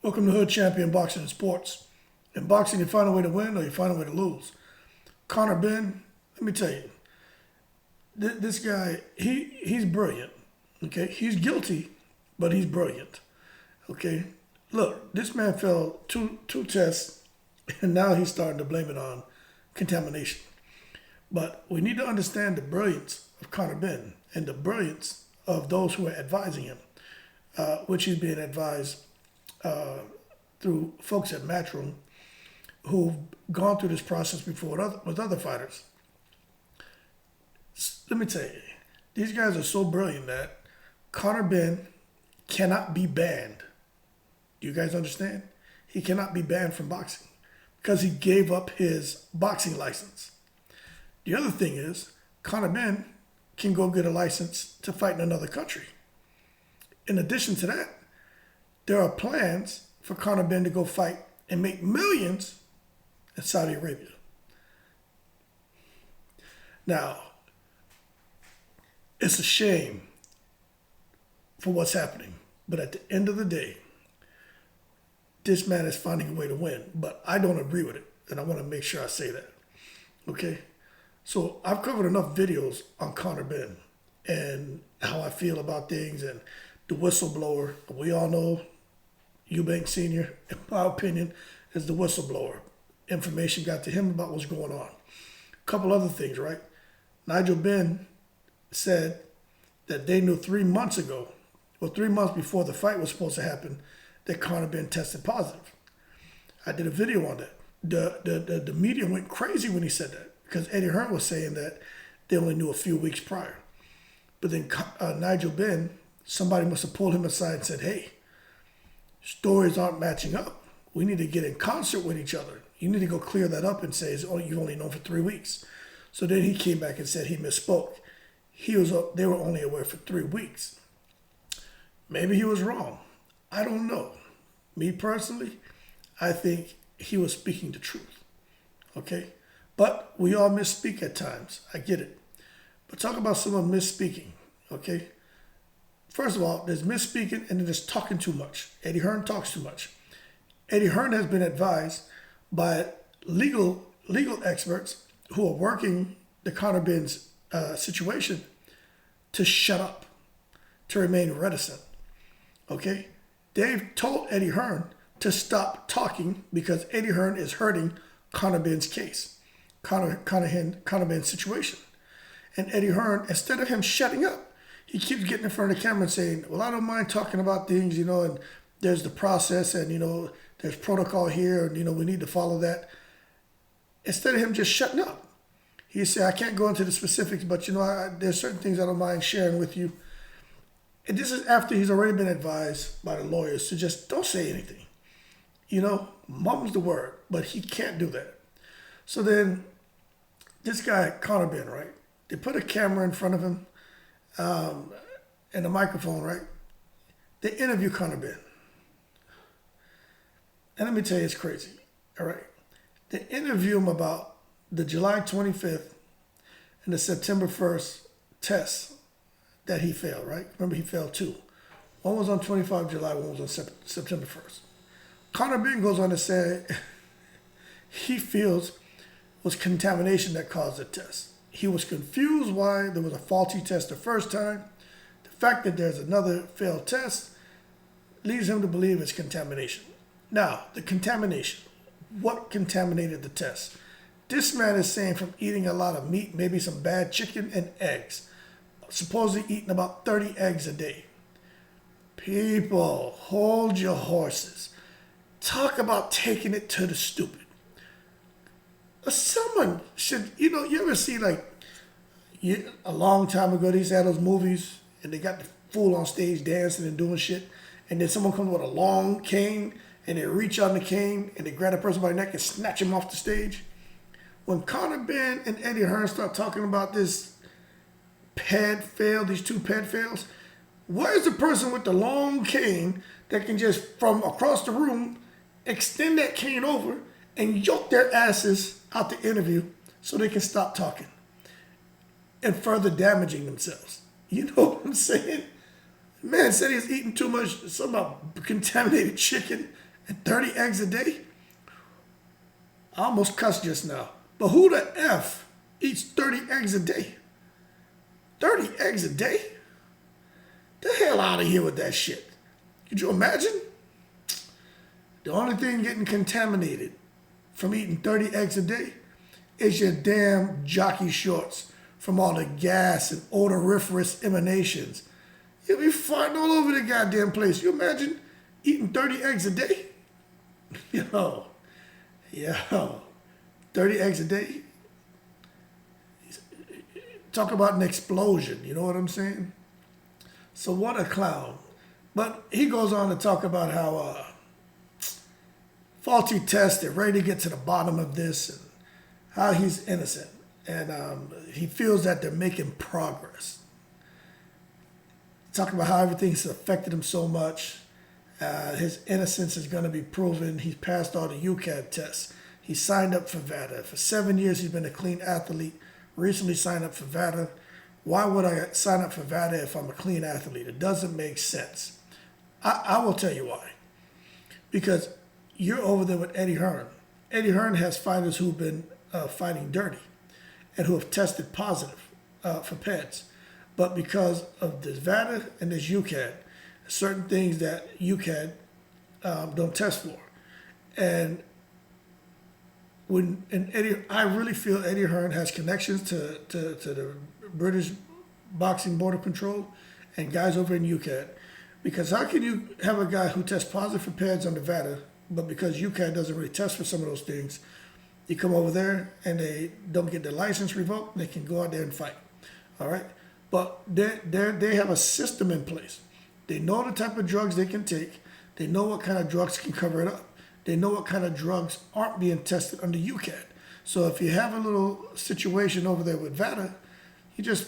Welcome to Hood Champion Boxing and Sports. In boxing, you find a way to win or you find a way to lose. Connot Benn, let me tell you, this guy, he's brilliant. Okay, he's guilty, but he's brilliant. Okay, look, this man failed two tests, and now he's starting to blame it on contamination. But we need to understand the brilliance of Connot Benn and the brilliance of those who are advising him, which he's being advised through folks at Matchroom who've gone through this process before with other fighters. Let me tell you, these guys are so brilliant that Connot Benn cannot be banned. Do you guys understand? He cannot be banned from boxing because he gave up his boxing license. The other thing is, Connot Benn can go get a license to fight in another country. In addition to that, there are plans for Connot Benn to go fight and make millions in Saudi Arabia. Now, it's a shame for what's happening, but at the end of the day, this man is finding a way to win, but I don't agree with it, and I want to make sure I say that. Okay? So I've covered enough videos on Connot Benn and how I feel about things and the whistleblower. We all know Eubank Sr., in my opinion, is the whistleblower. Information got to him about what's going on. A couple other things, right? Nigel Benn said that they knew 3 months ago, or 3 months before the fight was supposed to happen, that Connot Benn tested positive. I did a video on that. The media went crazy when he said that because Eddie Hearn was saying that they only knew a few weeks prior. But then Nigel Benn, somebody must have pulled him aside and said, hey, stories aren't matching up. We need to get in concert with each other. You need to go clear that up and say, oh, you've only known for 3 weeks. So then he came back and said he misspoke. They were only aware for 3 weeks. Maybe he was wrong. I don't know. Me personally, I think he was speaking the truth. Okay? But we all misspeak at times. I get it. But talk about someone misspeaking. Okay? First of all, there's misspeaking and then there's talking too much. Eddie Hearn talks too much. Eddie Hearn has been advised by legal experts who are working the Connot Benn's situation to shut up, to remain reticent. Okay? They've told Eddie Hearn to stop talking because Eddie Hearn is hurting Connot Benn's case, Connot Benn's situation. And Eddie Hearn, instead of him shutting up, he keeps getting in front of the camera and saying, well, I don't mind talking about things, and there's the process and, there's protocol here and, we need to follow that. Instead of him just shutting up, he said, I can't go into the specifics, but, there's certain things I don't mind sharing with you. And this is after he's already been advised by the lawyers to just don't say anything. Mum's the word, but he can't do that. So then this guy, Connot Benn, right? They put a camera in front of him and a microphone, right? They interview Connot Benn. And let me tell you, it's crazy, all right? They interview him about the July 25th and the September 1st tests that he failed, right? Remember, he failed 2. One was on 25 July, one was on September 1st. Connot Benn goes on to say he feels it was contamination that caused the test. He was confused why there was a faulty test the first time. The fact that there's another failed test leads him to believe it's contamination. Now, the contamination. What contaminated the test? This man is saying from eating a lot of meat, maybe some bad chicken and eggs. Supposedly eating about 30 eggs a day. People, hold your horses. Talk about taking it to the stupid. Someone should, you ever see a long time ago, they used to have those movies and they got the fool on stage dancing and doing shit. And then someone comes with a long cane and they reach on the cane and they grab the person by the neck and snatch him off the stage. When Connot Benn and Eddie Hearn start talking about this these 2 pad fails, where's the person with the long cane that can just, from across the room, extend that cane over and yoke their asses out the interview so they can stop talking and further damaging themselves? You know what I'm saying? Man said he was eating too much, something about contaminated chicken And 30 eggs a day? I almost cussed just now. But who the F eats 30 eggs a day? 30 eggs a day? The hell out of here with that shit. Could you imagine? The only thing getting contaminated from eating 30 eggs a day is your damn jockey shorts from all the gas and odoriferous emanations. You'll be farting all over the goddamn place. You imagine eating 30 eggs a day? Yo, 30 eggs a day? Talk about an explosion, you know what I'm saying? So what a clown. But he goes on to talk about how faulty tests, they're ready to get to the bottom of this, and how he's innocent. And he feels that they're making progress. Talking about how everything's affected him so much. His innocence is going to be proven. He's passed all the UCAD tests. He signed up for VADA. For 7 years, he's been a clean athlete. Recently signed up for VADA. Why would I sign up for VADA if I'm a clean athlete? It doesn't make sense. I will tell you why. Because you're over there with Eddie Hearn. Eddie Hearn has fighters who've been fighting dirty and who have tested positive for PEDs. But because of this VADA and this UCAD, certain things that UCAD don't test for. And I really feel Eddie Hearn has connections to the British Boxing Board of Control and guys over in UCAD. Because how can you have a guy who tests positive for PEDs under VADA, but because UCAD doesn't really test for some of those things, you come over there and they don't get their license revoked, they can go out there and fight. All right? But they have a system in place. They know the type of drugs they can take. They know what kind of drugs can cover it up. They know what kind of drugs aren't being tested under UCAD. So if you have a little situation over there with VADA, you just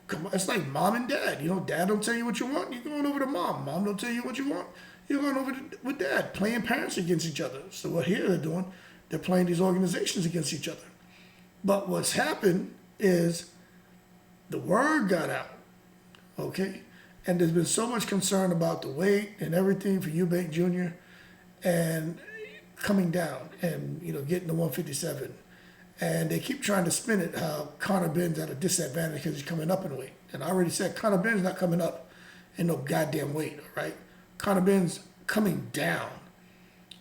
come. It's like mom and dad. You know, dad don't tell you what you want, you're going over to mom. Mom don't tell you what you want, you're going over with dad, playing parents against each other. So what here they're doing, they're playing these organizations against each other. But what's happened is the word got out, okay? And there's been so much concern about the weight and everything for Eubank Jr. and coming down and, you know, getting to 157. And they keep trying to spin it how Connot Benn's at a disadvantage because he's coming up in weight. And I already said Connot Benn's not coming up in no goddamn weight, all right? Connot Benn's coming down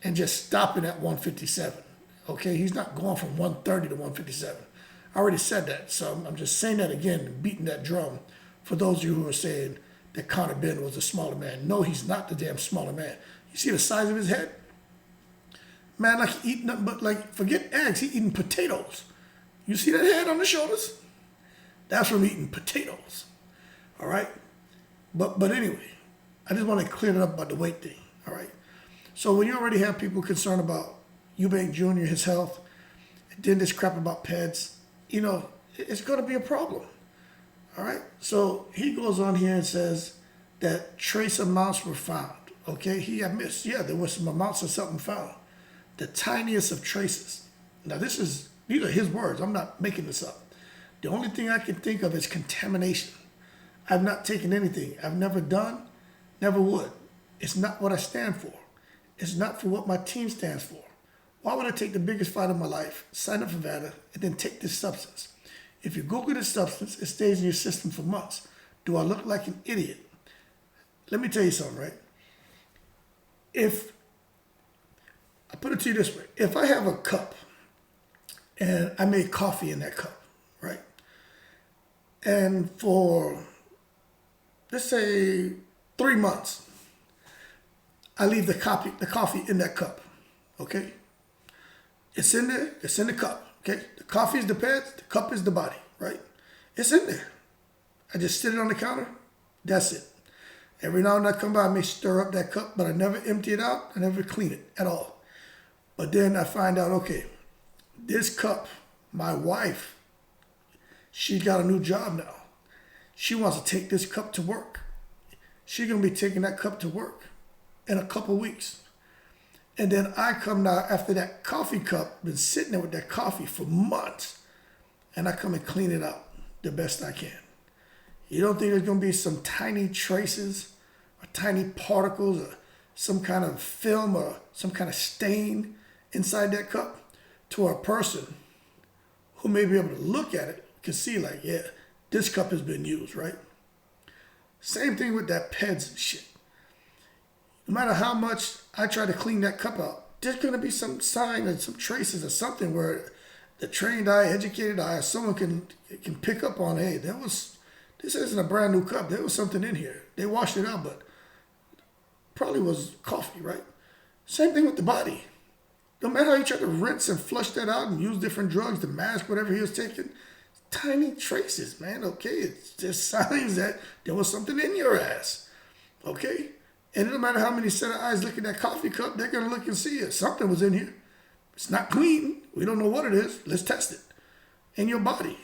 and just stopping at 157, okay? He's not going from 130 to 157. I already said that, so I'm just saying that again, beating that drum for those of you who are saying that Connot Benn was a smaller man. No, he's not the damn smaller man. You see the size of his head? Man, like he eating nothing but, like, forget eggs, he eating potatoes. You see that head on the shoulders? That's from eating potatoes, all right? But anyway, I just want to clear it up about the weight thing, all right? So when you already have people concerned about Eubank Jr., his health, and then this crap about PEDs, you know, it's going to be a problem, all right? So he goes on here and says that trace amounts were found, okay? He admits, yeah, there were some amounts of something found. The tiniest of traces. Now these are his words. I'm not making this up. The only thing I can think of is contamination. I've not taken anything. I've never done, never would. It's not what I stand for. It's not for what my team stands for. Why would I take the biggest fight of my life, sign up for VADA, and then take this substance? If you Google this substance, it stays in your system for months. Do I look like an idiot? Let me tell you something, right? I put it to you this way. If I have a cup and I make coffee in that cup, right? And for, let's say, 3 months, I leave the coffee in that cup, okay? It's in there, it's in the cup, okay? The coffee is the pads, the cup is the body, right? It's in there. I just sit it on the counter, that's it. Every now and then I come by, I may stir up that cup, but I never empty it out, I never clean it at all. But then I find out, okay, this cup, my wife, she got a new job now. She wants to take this cup to work. She's going to be taking that cup to work in a couple weeks. And then I come now after that coffee cup, been sitting there with that coffee for months, and I come and clean it up the best I can. You don't think there's going to be some tiny traces or tiny particles or some kind of film or some kind of stain inside that cup to a person who may be able to look at it can see like, yeah, this cup has been used, right? Same thing with that PEDs and shit. No matter how much I try to clean that cup out, there's going to be some sign and some traces or something where the trained eye, educated eye, someone can pick up on, hey, this isn't a brand new cup. There was something in here. They washed it out, but probably was coffee, right? Same thing with the body. No matter how you try to rinse and flush that out and use different drugs to mask whatever he was taking, tiny traces, man, okay? It's just signs that there was something in your ass, okay? And no matter how many set of eyes look at that coffee cup, they're going to look and see it. Something was in here. It's not clean. We don't know what it is. Let's test it. In your body.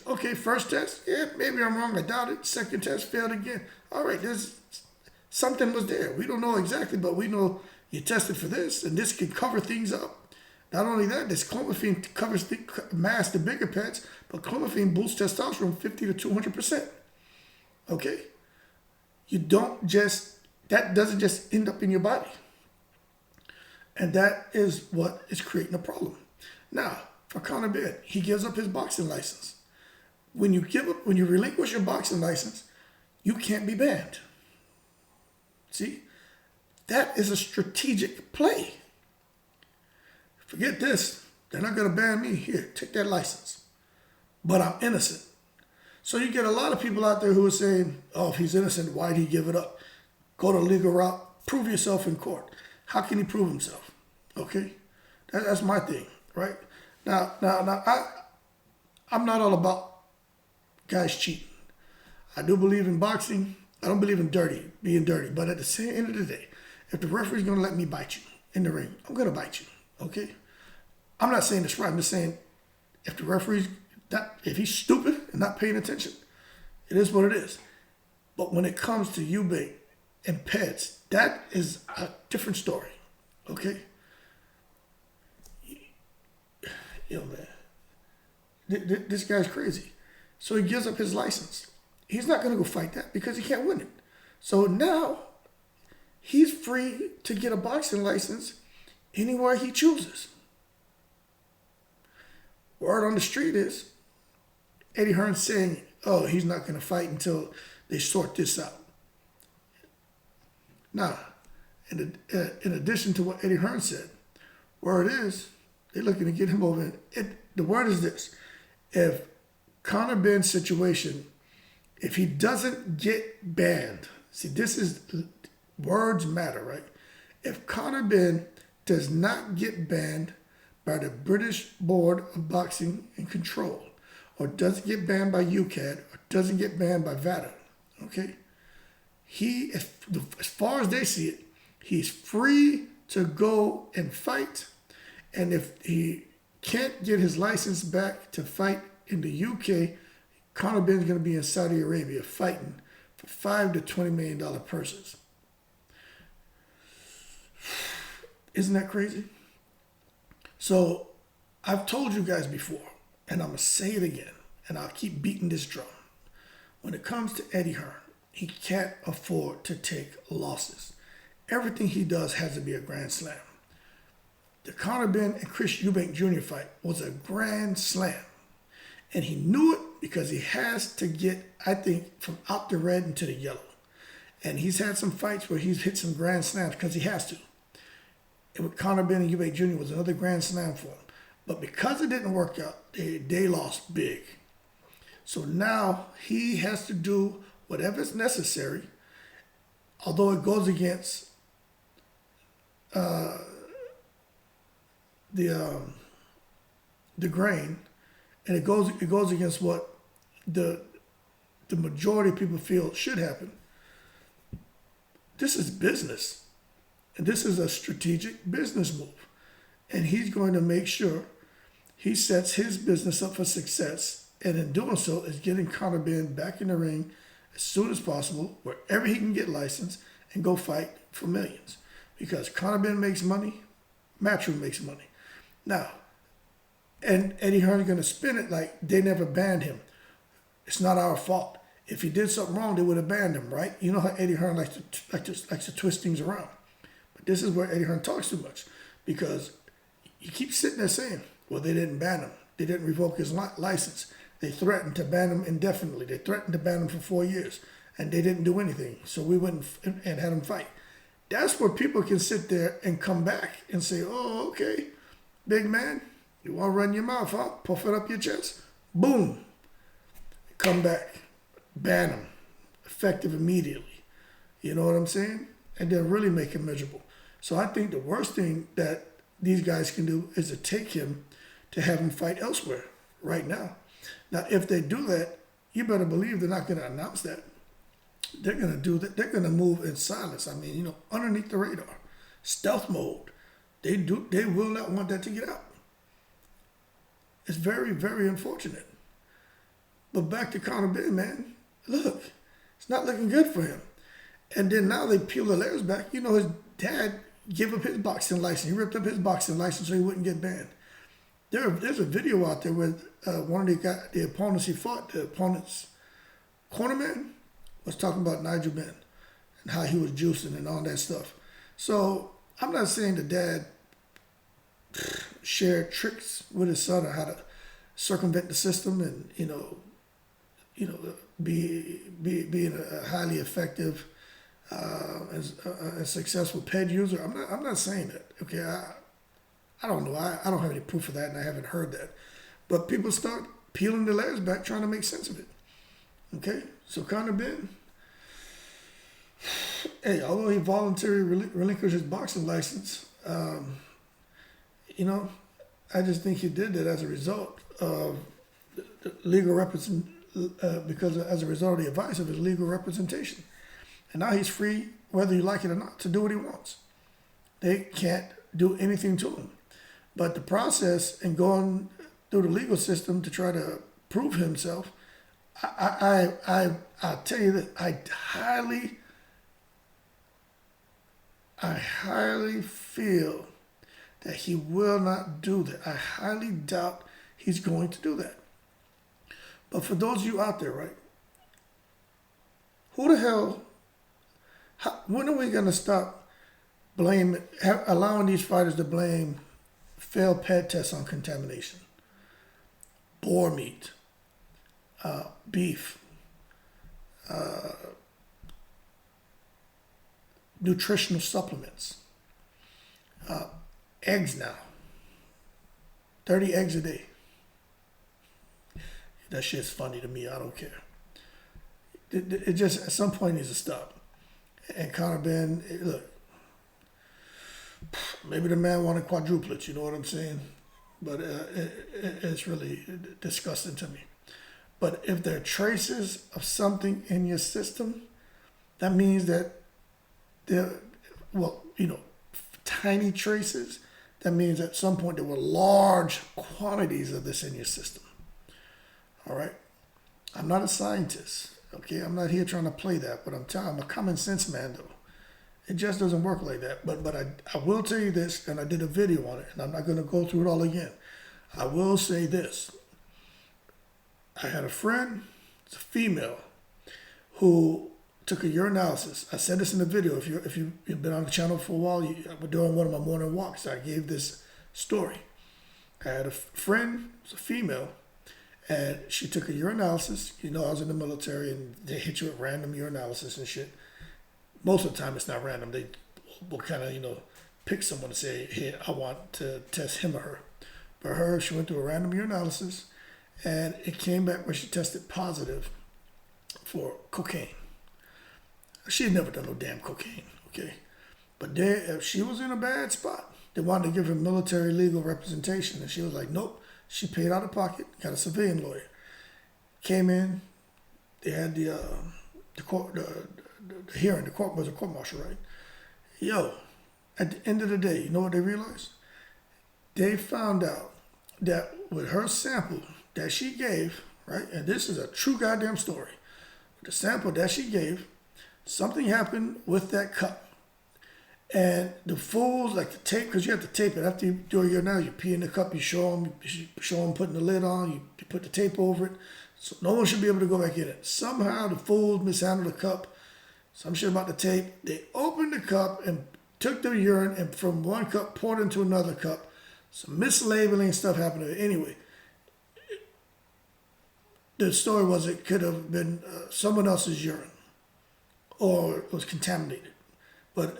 Okay, first test, yeah, maybe I'm wrong. I doubt it. Second test, failed again. All right, something was there. We don't know exactly, but we know you tested for this, and this can cover things up. Not only that, this clomiphene masks the bigger PEDs, but clomiphene boosts testosterone 50 to 200%. Okay? That doesn't just end up in your body. And that is what is creating a problem. Now, for Connot Benn, he gives up his boxing license. When you relinquish your boxing license, you can't be banned. See? That is a strategic play. Forget this. They're not going to ban me. Here, take that license. But I'm innocent. So you get a lot of people out there who are saying, oh, if he's innocent, why'd he give it up? Go the legal route. Prove yourself in court. How can he prove himself? Okay? That's my thing, right? Now, I'm not all about guys cheating. I do believe in boxing. I don't believe in being dirty. But at the same end of the day, if the referee's going to let me bite you in the ring, I'm going to bite you, okay? I'm not saying this right. I'm just saying if the referee's if he's stupid and not paying attention, it is what it is. But when it comes to Eubank and PEDs, that is a different story, okay? Yo, man, this guy's crazy. So he gives up his license. He's not going to go fight that because he can't win it. So now he's free to get a boxing license anywhere he chooses. Word on the street is Eddie Hearn's saying, oh, he's not going to fight until they sort this out. Now, in addition to what Eddie Hearn said, word is they're looking to get him over. The word is this. If Connot Benn's situation, if he doesn't get banned, see, this is, words matter, right? If Connot Benn does not get banned by the British Board of Boxing and Control, or doesn't get banned by UCAD, or doesn't get banned by VADA, okay? As far as they see it, he's free to go and fight. And if he can't get his license back to fight in the UK, Connot Benn's going to be in Saudi Arabia fighting for $5 to $20 million purses. Isn't that crazy? So I've told you guys before, and I'm going to say it again, and I'll keep beating this drum. When it comes to Eddie Hearn, he can't afford to take losses. Everything he does has to be a grand slam. The Connot Benn and Chris Eubank Jr. fight was a grand slam. And he knew it because he has to get, I think, from out the red into the yellow. And he's had some fights where he's hit some grand slams because he has to. And with Connot Benn and Eubank Jr. was another grand slam for him. But because it didn't work out, they lost big. So now he has to do whatever is necessary, although it goes against the grain, and it goes against what the majority of people feel should happen. This is business, and this is a strategic business move, and he's going to make sure he sets his business up for success, and in doing so is getting Connot Benn back in the ring as soon as possible, wherever he can get licensed, and go fight for millions. Because Connot Benn makes money, Matchroom makes money. Now, and Eddie Hearn's going to spin it like they never banned him. It's not our fault. If he did something wrong, they would have banned him, right? You know how Eddie Hearn likes to twist things around. This is where Eddie Hearn talks too much, because he keeps sitting there saying, well, they didn't ban him. They didn't revoke his license. They threatened to ban him indefinitely. They threatened to ban him for 4 years, and they didn't do anything. So we went and had him fight. That's where people can sit there and come back and say, oh, okay, big man, you want to run your mouth out, puff it up your chest, boom, come back, ban him, effective immediately. You know what I'm saying? And then really make him miserable. So I think the worst thing that these guys can do is to take him to have him fight elsewhere right now. Now, if they do that, you better believe they're not going to announce that. They're going to do that. They're going to move in silence. I mean, underneath the radar, stealth mode. They will not want that to get out. It's very, very unfortunate. But back to Connot Benn, man. Look, it's not looking good for him. And then now they peel the layers back. His dad gave up his boxing license. He ripped up his boxing license so he wouldn't get banned. There's a video out there where one of the opponents he fought, the opponent's cornerman, was talking about Nigel Benn and how he was juicing and all that stuff. So I'm not saying the dad shared tricks with his son on how to circumvent the system and being a highly effective and successful ped user. I'm not saying that. Okay, I don't know. I don't have any proof of that, and I haven't heard that. But people start peeling the layers back, trying to make sense of it. Okay, so Connot Benn, hey, although he voluntarily relinquished his boxing license, I just think he did that as a result of the legal as a result of the advice of his legal representation. And now he's free, whether you like it or not, to do what he wants. They can't do anything to him. But the process and going through the legal system to try to prove himself, I'll tell you that I highly feel that he will not do that. I highly doubt he's going to do that. But for those of you out there, right, who the hell, when are we going to stop allowing these fighters to blame failed ped tests on contamination? Boar meat, beef, nutritional supplements, eggs now, 30 eggs a day. That shit's funny to me. I don't care. It just, at some point, needs to stop. And Connot Benn, look, maybe the man wanted quadruplets, you know what I'm saying? But it's really disgusting to me. But if there are traces of something in your system, that means that tiny traces, that means at some point there were large quantities of this in your system. All right? I'm not a scientist, okay? I'm not here trying to play that, but I'm a common sense man, though. It just doesn't work like that. But I will tell you this, and I did a video on it, and I'm not going to go through it all again. I will say this. I had a friend, it's a female, who took a urinalysis. I said this in the video. If you've been on the channel for a while, we're doing one of my morning walks. I gave this story. I had a friend, it's a female, and she took a urinalysis. I was in the military, and they hit you with random urinalysis and shit. Most of the time, it's not random. They will kind of, pick someone to say, hey, I want to test him or her. But she went through a random urinalysis, and it came back where she tested positive for cocaine. She had never done no damn cocaine, okay? But she was in a bad spot. They wanted to give her military legal representation, and she was like, nope. She paid out of pocket, got a civilian lawyer. Came in, they had the hearing, the court was a court-martial, right? Yo, at the end of the day, you know what they realized? They found out that with her sample that she gave, right, and this is a true goddamn story, the sample that she gave, something happened with that cup. And the fools like to tape, because you have to tape it after you do your now. You pee in the cup, you show them putting the lid on, you put the tape over it, so no one should be able to go back in it. Somehow the fools mishandled the cup, some shit about the tape. They opened the cup and took the urine and from one cup poured into another cup. Some mislabeling stuff happened to it. Anyway, the story was it could have been someone else's urine or it was contaminated, but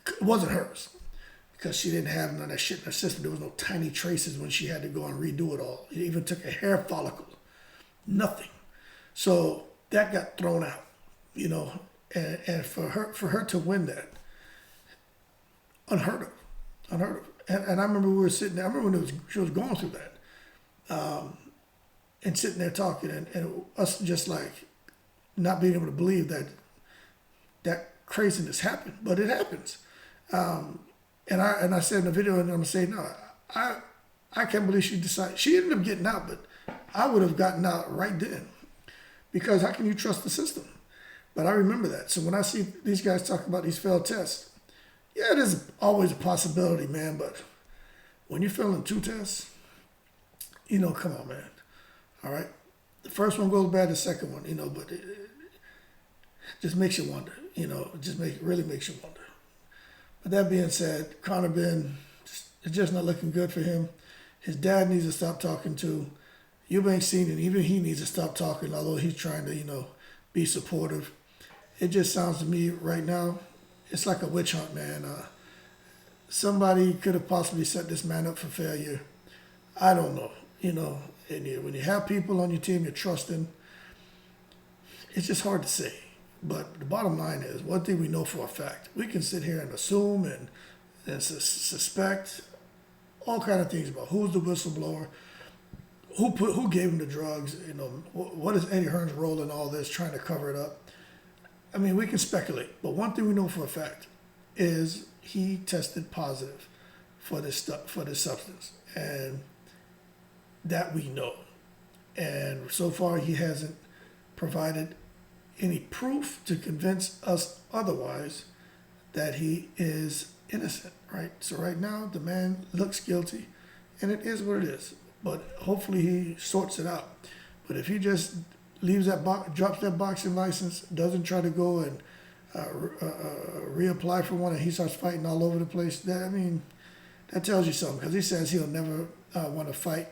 it wasn't hers because she didn't have none of that shit in her system. There was no tiny traces when she had to go and redo it all. It even took a hair follicle, nothing. So that got thrown out, you know, and for her to win that, unheard of. And I remember we were sitting there. I remember when she was going through that, and sitting there talking, and us just like not being able to believe that craziness happened, but it happens. And I said in the video, and I'm gonna say no, I can't believe she decided. She ended up getting out, but I would have gotten out right then, because how can you trust the system? But I remember that. So when I see these guys talk about these failed tests, yeah, there's always a possibility, man. But when you're failing 2 tests, you know, come on, man. All right, the first one goes bad, the second one, you know, but it just makes you wonder, you know, really makes you wonder. But that being said, Connot Benn, it's just not looking good for him. His dad needs to stop talking to. You ain't seen it. Even he needs to stop talking, although he's trying to, you know, be supportive. It just sounds to me right now, it's like a witch hunt, man. Somebody could have possibly set this man up for failure. I don't know, you know. And when you have people on your team you're trusting, it's just hard to say. But the bottom line is, one thing we know for a fact, we can sit here and assume and suspect all kind of things about who's the whistleblower, who gave him the drugs, you know, what is Eddie Hearn's role in all this, trying to cover it up. I mean, we can speculate, but one thing we know for a fact is he tested positive for this substance, and that we know. And so far, he hasn't provided any proof to convince us otherwise that he is innocent, right? So right now, the man looks guilty, and it is what it is. But hopefully he sorts it out. But if he just leaves that drops that boxing license, doesn't try to go and reapply for one, and he starts fighting all over the place, that tells you something. Because he says he'll never want to fight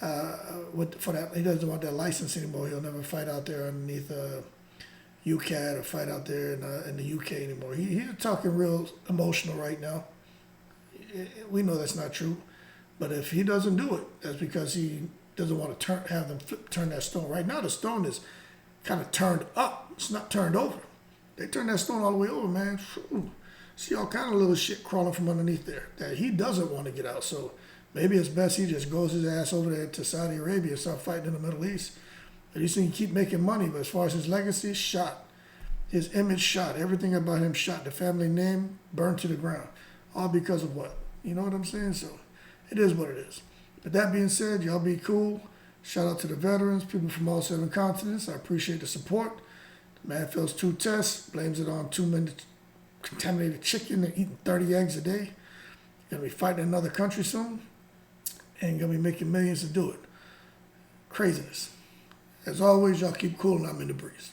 for that. He doesn't want that license anymore. He'll never fight out there underneath UCAT or fight out there in the UK anymore. He's talking real emotional right now. We know that's not true. But if he doesn't do it, that's because he doesn't want to have them turn that stone. Right now, the stone is kind of turned up. It's not turned over. They turned that stone all the way over, man. See all kind of little shit crawling from underneath there that he doesn't want to get out. So maybe it's best he just goes his ass over there to Saudi Arabia and start fighting in the Middle East. At least he can keep making money. But as far as his legacy, shot. His image shot. Everything about him shot. The family name burned to the ground. All because of what? You know what I'm saying? So it is what it is. But that being said, y'all be cool. Shout out to the veterans, people from all 7 continents. I appreciate the support. The man fails 2 tests, blames it on too many contaminated chicken and eating 30 eggs a day. Gonna be fighting in another country soon and gonna be making millions to do it. Craziness. As always, y'all keep cool and I'm in the breeze.